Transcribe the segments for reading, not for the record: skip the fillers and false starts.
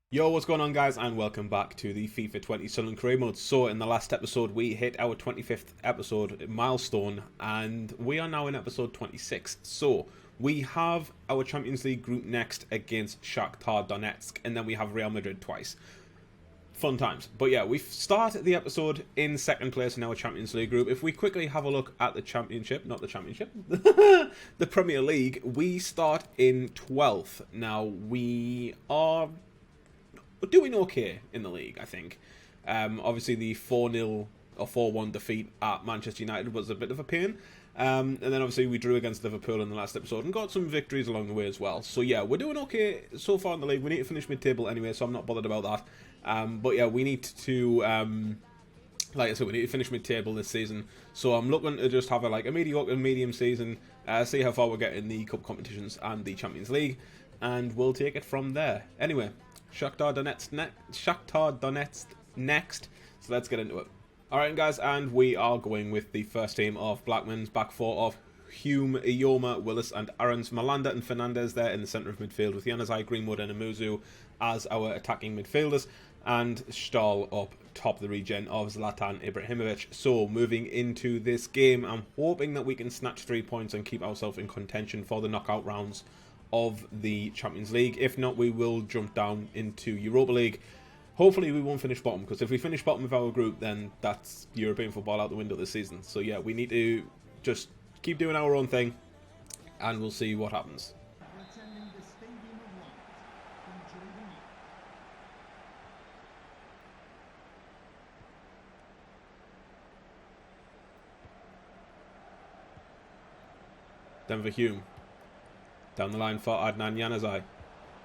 Yo, what's going on guys, and welcome back to the FIFA 20 Sunderland career mode. So in the last episode we hit our 25th episode milestone, and we are now in episode 26. So we have our Champions League group next against Shakhtar Donetsk, and then we have Real Madrid twice. Fun times. But yeah, we start the episode in second place in our Champions League group. If we quickly have a look at the Championship, not the Championship, the Premier League, we start in 12th. Now we are doing okay in the league, I think. Obviously, the 4-0 or 4-1 defeat at Manchester United was a bit of a pain. And then obviously we drew against Liverpool in the last episode and got some victories along the way as well. So yeah, we're doing okay so far in the league. We need to finish mid-table anyway, so I'm not bothered about that. But yeah, we need to, like I said, we need to finish mid-table this season. So I'm looking to just have a mediocre, medium season, see how far we get in the cup competitions and the Champions League, and we'll take it from there. Anyway, Shakhtar Donetsk next, so let's get into it. Alright guys, and we are going with the first team of Blackman's back four of Hume, Ioma, Willis and Aarons, Malanda and Fernandez there in the centre of midfield, with Januzaj, Greenwood and Amuzu as our attacking midfielders, and Stahl up top the regen of Zlatan Ibrahimovic. So moving into this game, I'm hoping that we can snatch 3 points and keep ourselves in contention for the knockout rounds of the Champions League. If not, we will jump down into Europa League. Hopefully we won't finish bottom, because if we finish bottom of our group, then that's European football out the window this season. So yeah, we need to just keep doing our own thing, and we'll see what happens. Denver Hume. Down the line for Adnan Januzaj.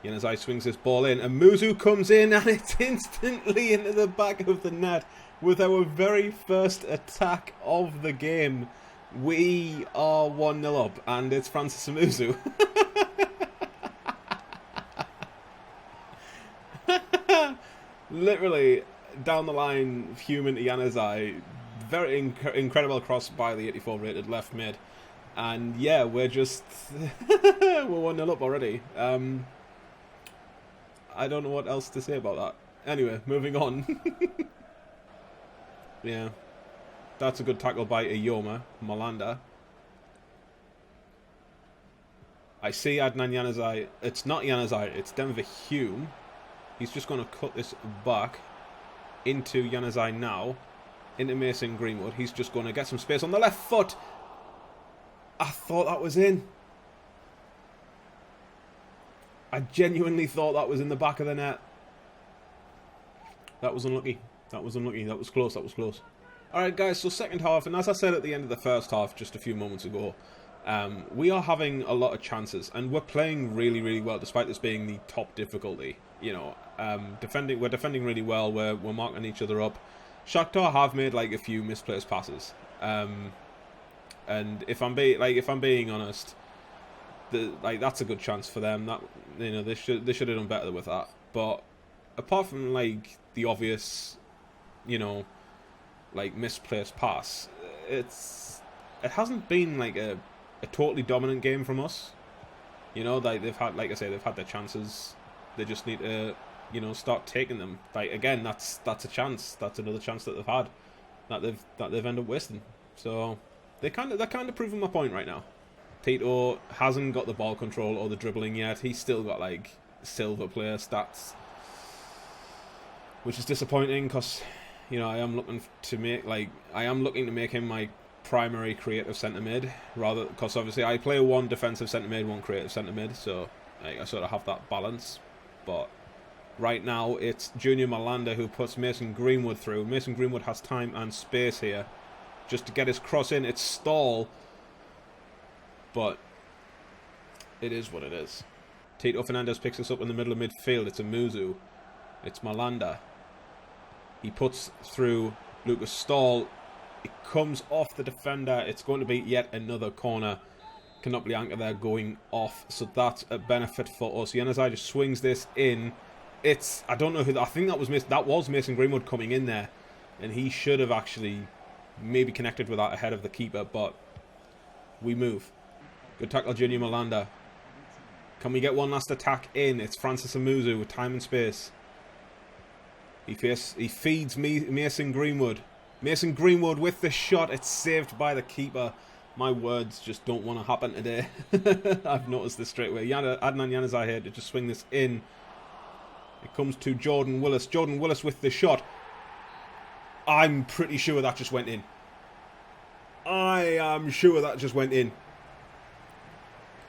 Januzaj swings this ball in, and Muzu comes in, and it's instantly into the back of the net with our very first attack of the game. We are 1-0 up, and it's Francis Amuzu. Literally, down the line, Human to Januzaj. Very incredible cross by the 84 rated left mid. And yeah, we're just we're 1-0 up already. I don't know what else to say about that. Anyway, moving on. Yeah, that's a good tackle by Ioma, Malanda. I see Adnan Januzaj. It's not Januzaj, it's Denver Hume. He's just going to cut this back into Januzaj now, into Mason Greenwood. He's just going to get some space on the left foot. I thought that was in. I genuinely thought that was in the back of the net. That was unlucky. That was unlucky. That was close. That was close. Alright guys, so second half, and as I said at the end of the first half just a few moments ago, we are having a lot of chances, and we're playing really, really well despite this being the top difficulty. You know, we're defending really well, we're marking each other up. Shakhtar have made like a few misplaced passes. And if I'm being honest, that's a good chance for them. That, you know, they should have done better with that. But apart from like the obvious, you know, like misplaced pass, it hasn't been like a totally dominant game from us. You know, they've had, like I say, they've had their chances. They just need to, you know, start taking them. Like again, that's a chance. That's another chance that they've had that they've ended up wasting. So they're kind of proving my point right now. Tito hasn't got the ball control or the dribbling yet. He's still got like silver player stats, which is disappointing because, you know, I am looking to make him my primary creative centre mid, rather, because obviously I play one defensive centre mid, one creative centre mid, so like, I sort of have that balance. But right now it's Junior Malanda who puts Mason Greenwood through. Mason Greenwood has time and space here just to get his cross in. It's Stahl, but it is what it is. Tito Fernandez picks us up in the middle of midfield. It's Amuzu. It's Malanda. He puts through Lucas Stahl. It comes off the defender. It's going to be yet another corner. Cannot be anchor there going off, so that's a benefit for us. Januzaj just swings this in. It's, I don't know who, I think that was Mason Greenwood coming in there, and he should have actually maybe connected with that ahead of the keeper, but we move. Good tackle, Junior Malanda. Can we get one last attack in? It's Francis Amuzu with time and space. He feeds me Mason Greenwood. Mason Greenwood with the shot. It's saved by the keeper. My words just don't want to happen today. I've noticed this straight away. Adnan Januzaj here to just swing this in. It comes to Jordan Willis. Jordan Willis with the shot. I'm pretty sure that just went in. I am sure that just went in.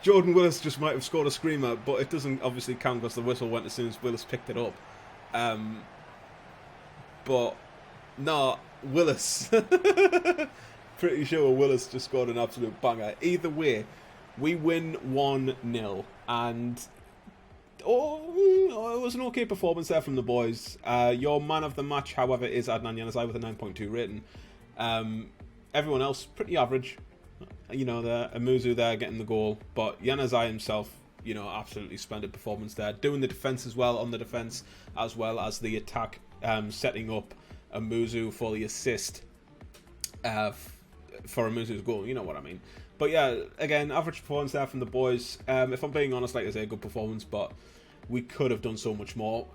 Jordan Willis just might have scored a screamer, but it doesn't obviously count because the whistle went as soon as Willis picked it up. But, no, Willis. Pretty sure Willis just scored an absolute banger. Either way, we win 1-0. And, it was an okay performance there from the boys. Your man of the match, however, is Adnan Januzaj with a 9.2 rating. Everyone else, pretty average. You know, Amuzu there getting the goal. But Januzaj himself, you know, absolutely splendid performance there. Doing the defence as well, on the defence, as well as the attack, setting up Amuzu for the assist for Amuzu's goal. You know what I mean. But yeah, again, average performance there from the boys. If I'm being honest, like I say, a good performance, but we could have done so much more.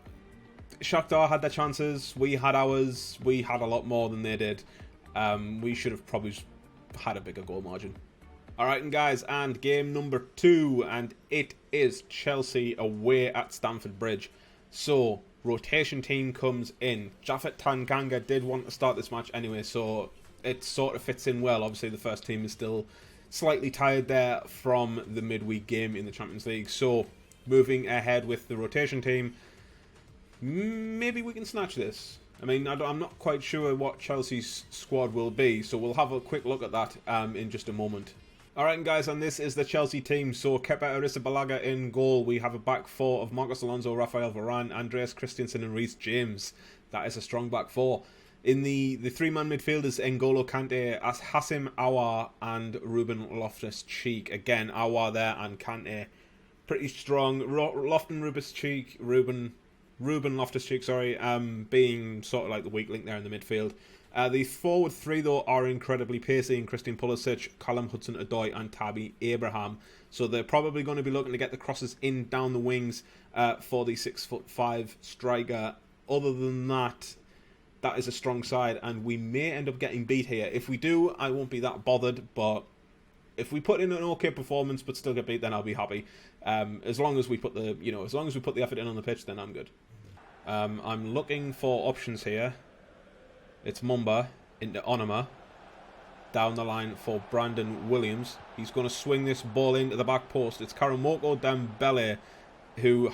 Shakhtar had their chances. We had ours. We had a lot more than they did. We should have probably had a bigger goal margin. Alright, and guys, and game number 2, and it is Chelsea away at Stamford Bridge. So, rotation team comes in. Japhet Tanganga did want to start this match anyway, so it sort of fits in well. Obviously, the first team is still slightly tired there from the midweek game in the Champions League. So, moving ahead with the rotation team, maybe we can snatch this. I mean, I'm not quite sure what Chelsea's squad will be, so we'll have a quick look at that in just a moment. Alright guys, and this is the Chelsea team. So Kepa Arrizabalaga in goal. We have a back four of Marcos Alonso, Rafael Varane, Andreas Christensen and Reece James. That is a strong back four. In the three-man midfielders, N'Golo Kante, Hassim Aouar and Ruben Loftus-Cheek. Again, Aouar there and Kante. Pretty strong. Ruben Loftus-Cheek, being sort of like the weak link there in the midfield. The forward three, though, are incredibly pacey in Christian Pulisic, Callum Hudson-Odoi and Tammy Abraham. So they're probably going to be looking to get the crosses in down the wings for the 6'5" striker. Other than that, that is a strong side, and we may end up getting beat here. If we do, I won't be that bothered, but if we put in an okay performance but still get beat, then I'll be happy. As long as we put the effort in on the pitch, then I'm good. I'm looking for options here. It's Mumba into Onoma. Down the line for Brandon Williams. He's going to swing this ball into the back post. It's Karamoko Dembele who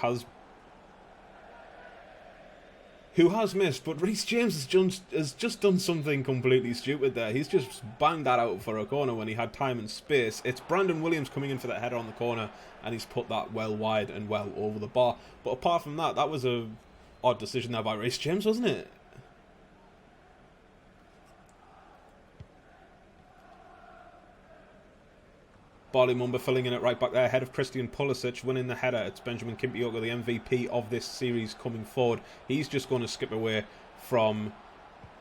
has missed, but Reece James has just done something completely stupid there. He's just banged that out for a corner when he had time and space. It's Brandon Williams coming in for that header on the corner, and he's put that well wide and well over the bar. But apart from that, that was a odd decision there by Reece James, wasn't it? Barley Mumba filling in it right back there, ahead of Christian Pulisic, winning the header. It's Benjamin Kimpioka, the MVP of this series, coming forward. He's just going to skip away from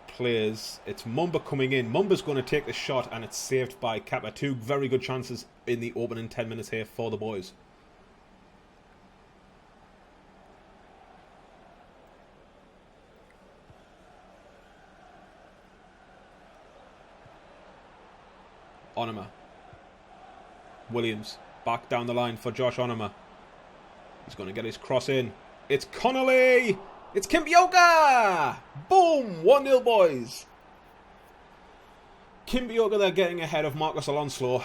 players. It's Mumba coming in. Mumba's going to take the shot, and it's saved by Kepa. Two very good chances in the opening 10 minutes here for the boys. Onoma. Williams back down the line for Josh Onoma. He's going to get his cross in. It's Connolly! It's Kimpioka! Boom! 1-0, boys. Kimpioka there getting ahead of Marcos Alonso.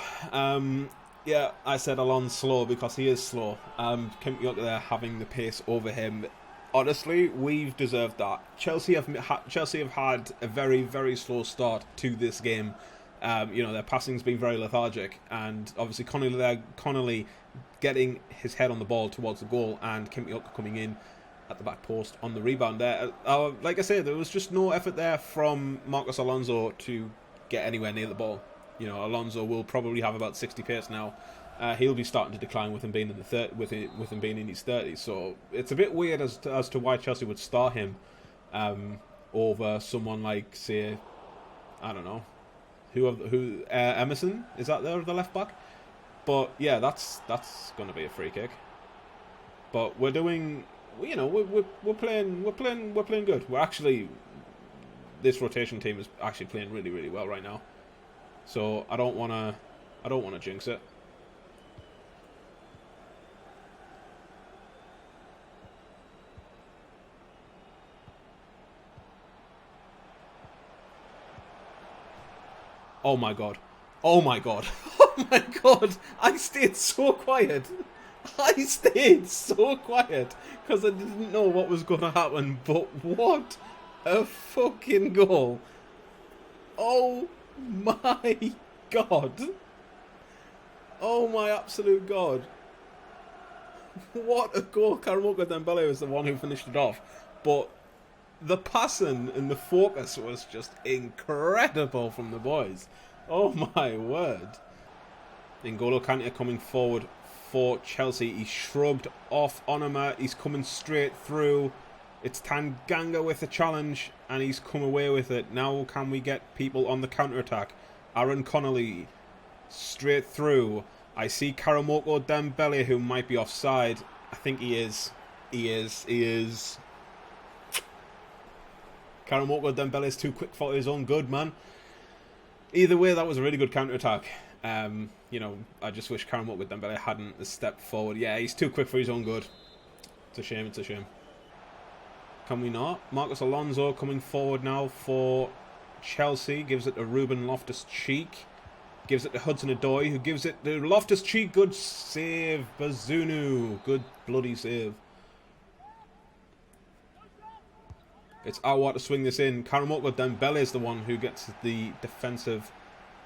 Yeah, I said Alonso because he is slow. Kimpioka there having the pace over him. Honestly, we've deserved that. Chelsea have had a very, very slow start to this game. Their passing's been very lethargic, and obviously Connolly getting his head on the ball towards the goal, and Kimpioka coming in at the back post on the rebound there. Like I said, there was just no effort there from Marcos Alonso to get anywhere near the ball. You know, Alonso will probably have about 60 pace now. He'll be starting to decline with him being in his 30s. So it's a bit weird as to why Chelsea would start him over someone like, say, I don't know. Who Emerson, is that there, the left back? But yeah, that's going to be a free kick. But we're doing you know, we're playing good. We're actually, this rotation team is actually playing really, really well right now. So I don't wanna jinx it. Oh my god. Oh my god. Oh my god. I stayed so quiet. I stayed so quiet because I didn't know what was going to happen. But what a fucking goal. Oh my god. Oh my absolute god. What a goal. Karamoko Dembele was the one who finished it off. But the passing and the focus was just incredible from the boys. Oh my word. N'Golo Kante coming forward for Chelsea. He shrugged off Onoma. He's coming straight through. It's Tanganga with the challenge and he's come away with it. Now can we get people on the counter-attack? Aaron Connolly straight through. I see Karamoko Dembele who might be offside. I think he is. He is. Karamoko Dembele is too quick for his own good, man. Either way, that was a really good counter-attack. You know, I just wish Karamoko Dembele hadn't stepped forward. Yeah, he's too quick for his own good. It's a shame, it's a shame. Can we not? Marcos Alonso coming forward now for Chelsea. Gives it to Ruben Loftus-Cheek. Gives it to Hudson-Odoi, who gives it to Loftus-Cheek. Good save, Bazunu. Good bloody save. It's Aouar to swing this in. Karamoko Dembele is the one who gets the defensive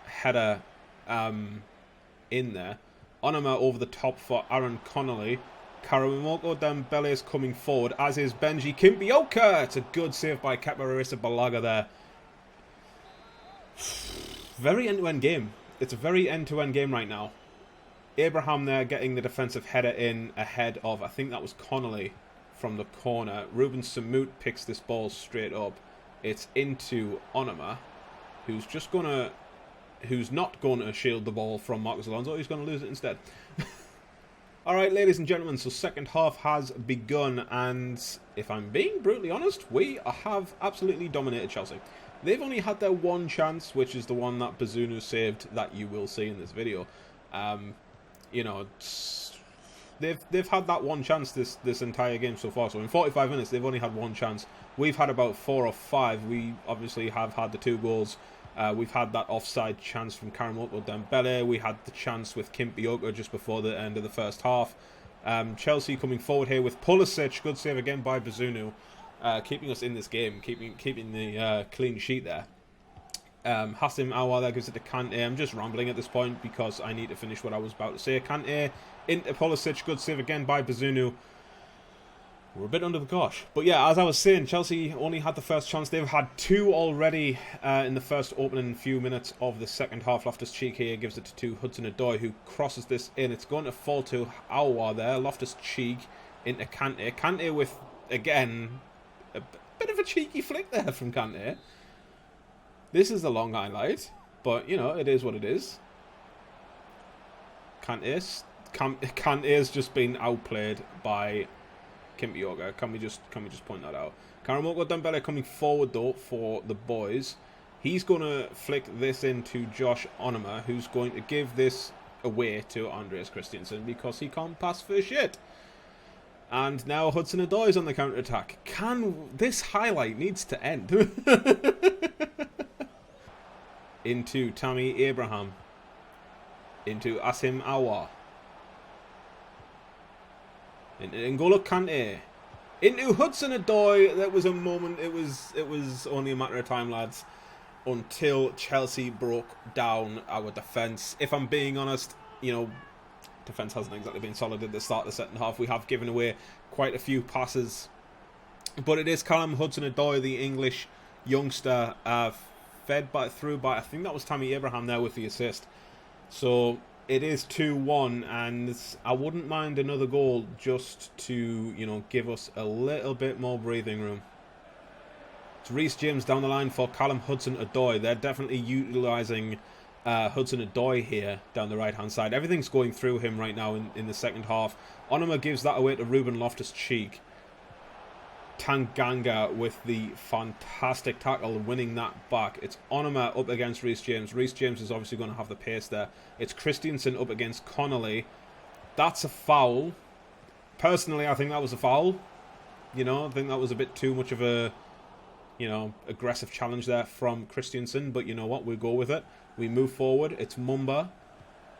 header in there. Onoma over the top for Aaron Connolly. Karamoko Dembele is coming forward, as is Benji Kimpioka. It's a good save by Kepa Arrizabalaga there. Very end-to-end game. It's a very end-to-end game right now. Abraham there getting the defensive header in ahead of, I think that was Connolly from the corner. Ruben Samut picks this ball straight up. It's into Onoma, who's not gonna shield the ball from Marcos Alonso. He's gonna lose it instead. Alright, ladies and gentlemen, so second half has begun, and if I'm being brutally honest, we have absolutely dominated Chelsea. They've only had their one chance, which is the one that Bazunu saved that you will see in this video. You know, they've had that one chance this entire game so far. So in 45 minutes, they've only had one chance. We've had about 4 or 5. We obviously have had the 2 goals. We've had that offside chance from Karamoko Dembele. We had the chance with Kimpioka just before the end of the first half. Chelsea coming forward here with Pulisic. Good save again by Bazunu. Keeping us in this game, keeping the clean sheet there. Hassim Aouar there gives it to Kante. I'm just rambling at this point because I need to finish what I was about to say. Kante into Pulisic. Good save again by Bazunu. We're a bit under the gosh. But yeah, as I was saying, Chelsea only had the first chance. They've had 2 already in the first opening few minutes of the second half. Loftus-Cheek here gives it to Hudson-Odoi, who crosses this in. It's going to fall to Aouar there. Loftus-Cheek into Kante. Kante with, again, a bit of a cheeky flick there from Kante. This is the long highlight, but, you know, it is what it is. Kante's just been outplayed by Kimpioka. Can we just point that out? Karamoko Dembele coming forward though for the boys. He's going to flick this into Josh Onoma, who's going to give this away to Andreas Christensen because he can't pass for shit. And now Hudson-Odoi is on the counter-attack. This highlight needs to end. Into Tammy Abraham. Into Hassim Aouar. Into N'Golo Kante. Into Hudson-Odoi. That was a moment. It was only a matter of time, lads, until Chelsea broke down our defence. If I'm being honest, you know, defence hasn't exactly been solid at the start of the second half. We have given away quite a few passes, but it is Callum Hudson-Odoi, the English youngster, fed through by I think that was Tammy Abraham there with the assist. So it is 2-1, and I wouldn't mind another goal just to, you know, give us a little bit more breathing room. It's Reece James down the line for Callum Hudson-Odoi. They're definitely utilising Hudson-Odoi here down the right hand side. Everything's going through him right now in the second half. Onoma gives that away to Ruben Loftus-Cheek. Tanganga with the fantastic tackle, winning that back. It's Onoma up against Reece James. Reece James is obviously going to have the pace there. It's Christensen up against Connolly. That's a foul. Personally, I think that was a foul. You know, I think that was a bit too much of a, you know, aggressive challenge there from Christensen. But you know what? We'll go with it. We move forward. It's Mumba.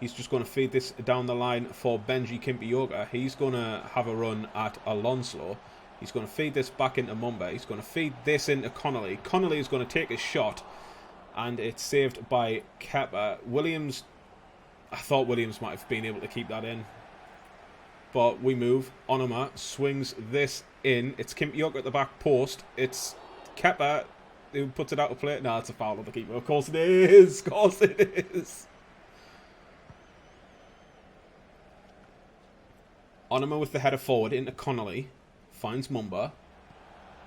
He's just going to feed this down the line for Benji Kimpioka. He's going to have a run at Alonso. He's going to feed this back into Mumba. He's going to feed this into Connolly. Connolly is going to take a shot. And it's saved by Kepa. Williams, I thought Williams might have been able to keep that in. But we move. Onoma swings this in. It's Kimpioka at the back post. It's Kepa who puts it out of play. No, it's a foul on the keeper. Of course it is. Of course it is. Onoma with the header forward into Connolly. Finds Mumba.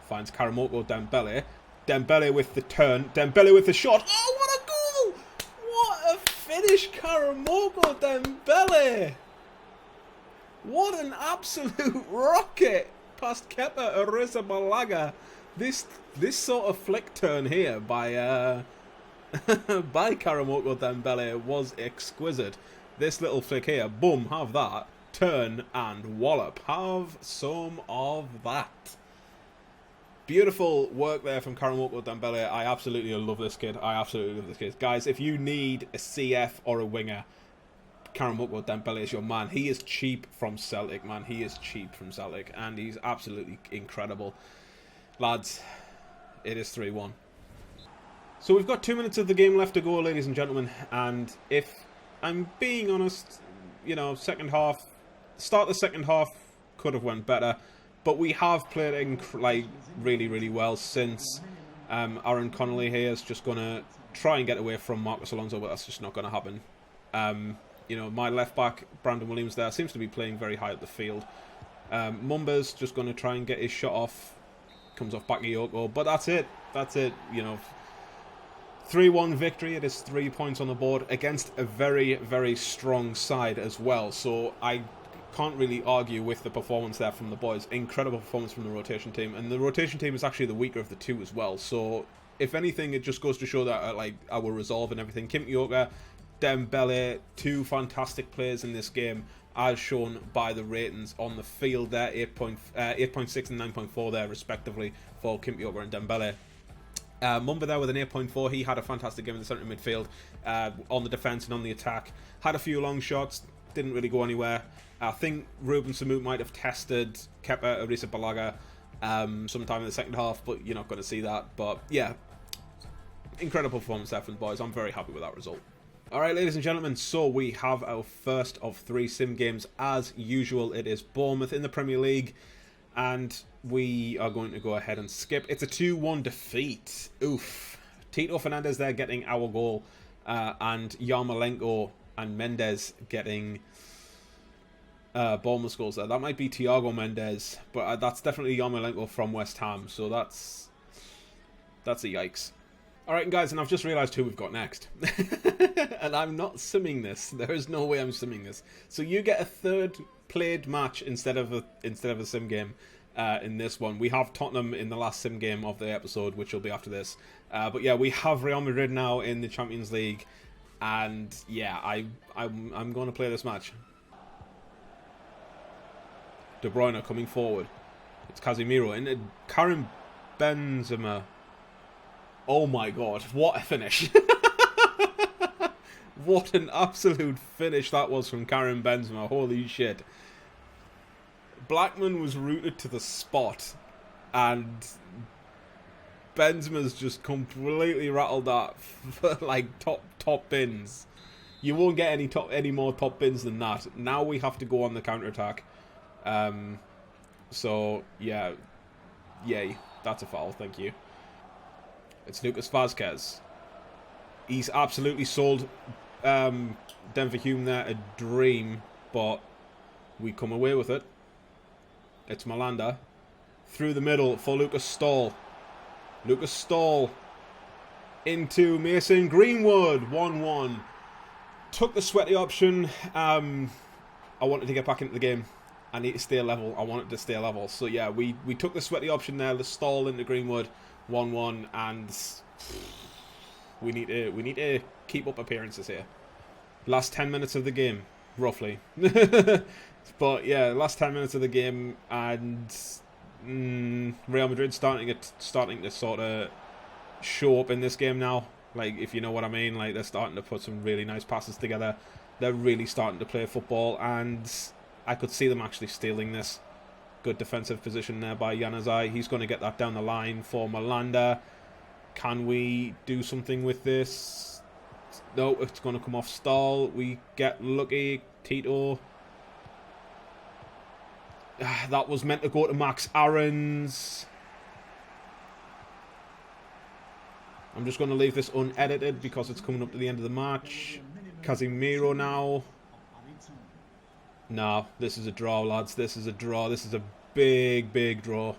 Finds Karamoko Dembele. Dembele with the turn. Dembele with the shot. Oh, what a goal! What a finish, Karamoko Dembele! What an absolute rocket past Kepa Arrizabalaga. This sort of flick turn here by by Karamoko Dembele was exquisite. This little flick here, boom, have that. Turn and wallop. Have some of that. Beautiful work there from Karamoko Dembele. I absolutely love this kid. I absolutely love this kid. Guys, if you need a CF or a winger, Karamoko Dembele is your man. He is cheap from Celtic, man. He is cheap from Celtic, and he's absolutely incredible. Lads, it is 3-1. So we've got 2 minutes of the game left to go, ladies and gentlemen, and if I'm being honest, you know, second half, start of the second half could have went better, but we have played like really, really well since Aaron Connolly here is just going to try and get away from Marcus Alonso, but that's just not going to happen. You know, my left back, Brandon Williams there, seems to be playing very high up the field. Mumba's just going to try and get his shot off. Comes off Bakayoko, but that's it. That's it, you know. 3-1 victory. It is 3 points on the board against a very, very strong side as well. So I can't really argue with the performance there from the boys. Incredible performance from the rotation team. And the rotation team is actually the weaker of the two as well. So if anything, it just goes to show that like our resolve and everything. Kimpioka, Dembele, two fantastic players in this game, as shown by the ratings on the field there. 8.6 and 9.4 there, respectively, for Kimpioka and Dembele. Mumba there with an 8.4. He had a fantastic game in the centre midfield, on the defence and on the attack. Had a few long shots, didn't really go anywhere. I think Ruben Samut might have tested Kepa Arrizabalaga sometime in the second half, but you're not going to see that. But yeah, incredible performance there from the boys. I'm very happy with that result. Alright, ladies and gentlemen, so we have our first of 3 sim games. As usual, it is Bournemouth in the Premier League, and we are going to go ahead and skip. It's a 2-1 defeat. Oof. Tito Fernandez there getting our goal, and Yarmolenko and Mendes getting Bournemouth goals there. That might be Thiago Mendes, but that's definitely Yarmolenko from West Ham, so that's a yikes. Alright guys, and I've just realised who we've got next. And I'm not simming this. There is no way I'm simming this. So you get a third played match instead of a sim game in this one. We have Tottenham in the last sim game of the episode, which will be after this. But yeah, we have Real Madrid now in the Champions League. And yeah, I'm going to play this match. De Bruyne coming forward. It's Casemiro into Karim Benzema. Oh my god, what a finish. What an absolute finish that was from Karim Benzema. Holy shit. Blackman was rooted to the spot, and Benzema's just completely rattled that for like top bins. You won't get any more top bins than that. Now we have to go on the counter-attack. So, yeah. Yay. That's a foul, thank you. It's Lucas Vazquez. He's absolutely sold Denver Hume there a dream, but we come away with it. It's Malanda. Through the middle for Lucas Stahl. Lucas Stahl into Mason Greenwood. 1-1. Took the sweaty option. I wanted to get back into the game. I need to stay level. I want it to stay level. So yeah, we took the sweaty option there, the stall into Greenwood, 1-1, and we need to keep up appearances here. Last 10 minutes of the game, roughly. But yeah, last 10 minutes of the game, and Real Madrid starting to sort of show up in this game now. Like, if you know what I mean, like they're starting to put some really nice passes together. They're really starting to play football, and I could see them actually stealing this. Good defensive position there by Januzaj. He's going to get that down the line for Malanda. Can we do something with this? No, it's going to come off stall. We get lucky. Tito. That was meant to go to Max Aarons. I'm just going to leave this unedited because it's coming up to the end of the match. Casemiro now. No, this is a draw, lads. This is a draw. This is a big, big draw.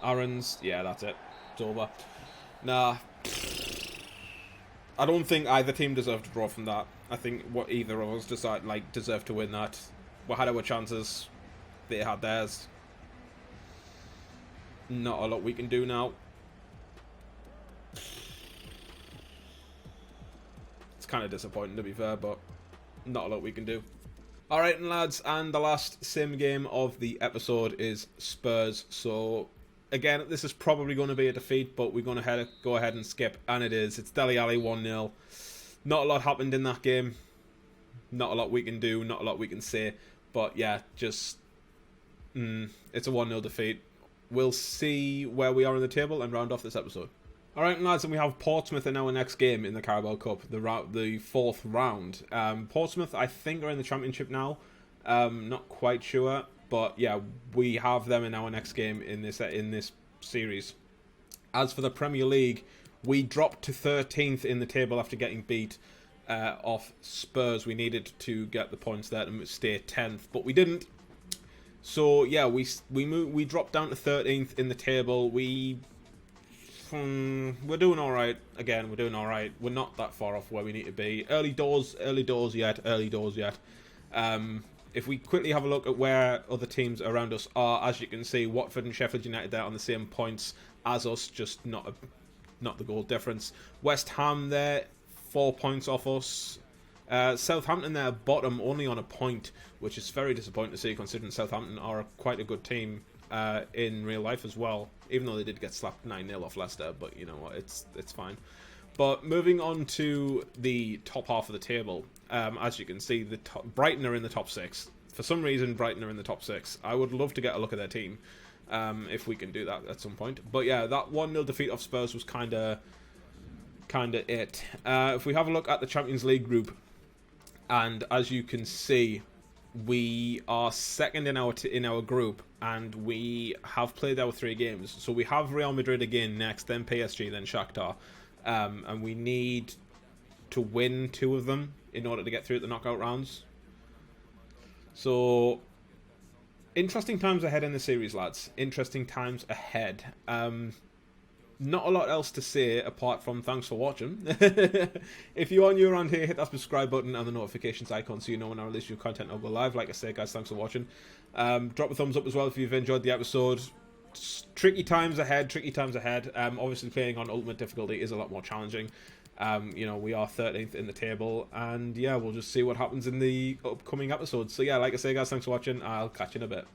Aarons. Yeah, that's it. It's over. Nah. I don't think either team deserved to draw from that. I think what either of us deserved to win that. We had our chances. They had theirs. Not a lot we can do now. It's kind of disappointing, to be fair, but not a lot we can do. Alright, lads, and the last sim game of the episode is Spurs. So, again, this is probably going to be a defeat, but we're going to go ahead and skip, and it is. It's Dele Alli 1-0. Not a lot happened in that game. Not a lot we can do, not a lot we can say. But yeah, just it's a 1-0 defeat. We'll see where we are in the table and round off this episode. Alright, lads, and we have Portsmouth in our next game in the Carabao Cup, the fourth round. Portsmouth, I think, are in the Championship now. Not quite sure, but yeah, we have them in our next game in this series. As for the Premier League, we dropped to 13th in the table after getting beat off Spurs. We needed to get the points there to stay 10th, but we didn't. So yeah, we dropped down to 13th in the table. We're doing all right. Again, we're doing all right. We're not that far off where we need to be. Early doors yet. If we quickly have a look at where other teams around us are, as you can see, Watford and Sheffield United there on the same points as us, just not the goal difference. West Ham there, 4 points off us. Southampton there, bottom, only on a point, which is very disappointing to see, considering Southampton are quite a good team in real life as well, even though they did get slapped 9-0 off Leicester, but you know what, it's fine. But moving on to the top half of the table, as you can see, Brighton are in the top 6. For some reason, Brighton are in the top 6. I would love to get a look at their team, if we can do that at some point. But yeah, that 1-0 defeat of Spurs was kind of it. If we have a look at the Champions League group, and as you can see, we are second in our group, and we have played our 3 games. So we have Real Madrid again next, then PSG, then Shakhtar, and we need to win 2 of them in order to get through the knockout rounds. So interesting times ahead in the series, lads. Interesting times ahead. Not a lot else to say apart from thanks for watching. If you are new around here, hit that subscribe button and the notifications icon so you know when I release new content or go live. Like I say, guys, thanks for watching. Drop a thumbs up as well if you've enjoyed the episode. Tricky times ahead. Obviously playing on ultimate difficulty is a lot more challenging. You know, we are 13th in the table, and yeah, we'll just see what happens in the upcoming episodes. So yeah, like I say, guys, thanks for watching. I'll catch you in a bit.